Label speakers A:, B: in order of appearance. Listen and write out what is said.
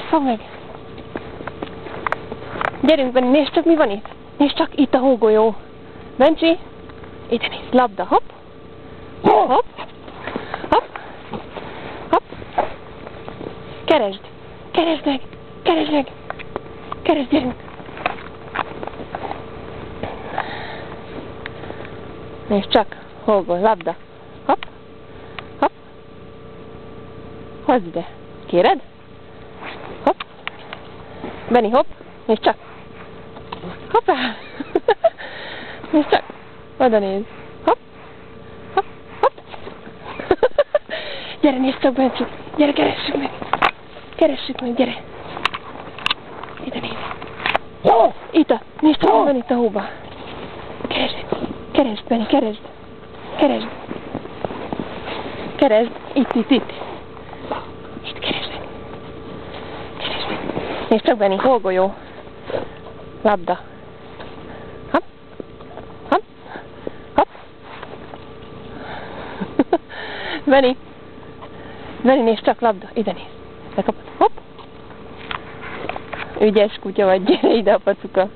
A: Fogd meg! Gyerünk, Benni, nézd csak, mi van itt! Nézd csak, itt a hógolyó! Bencsi! Ide nézd, labda, hopp! Hopp! Hopp! Hopp! Keresd! Keresd meg! Keresd meg! Keresd, gyerünk! Nézd csak, hógó, labda! Hopp! Hopp! Hozd ide! Kéred? Hopp! Benni, hopp! Nézd csak! Hoppá! Nézd csak! Oda nézd! Hopp! Hopp! Hopp! Gyere, nézd csak, Benci! Gyere, keressük meg! Keressük meg, gyere! Ide nézd! Itt a! Nézd csak, van itt a hóba! Keresd! Keresd, Benni, keresd! Keresd! Keresd! Itt! Itt keresd meg! Keresd meg! Nézd csak, Benni, hógolyó! Labda! Hopp! Hopp! Hopp! Benni! Benni, nézd csak, labda! Ide nézd! Lekapod! Hopp! Ügyes kutya vagy, gyere ide a pacuka!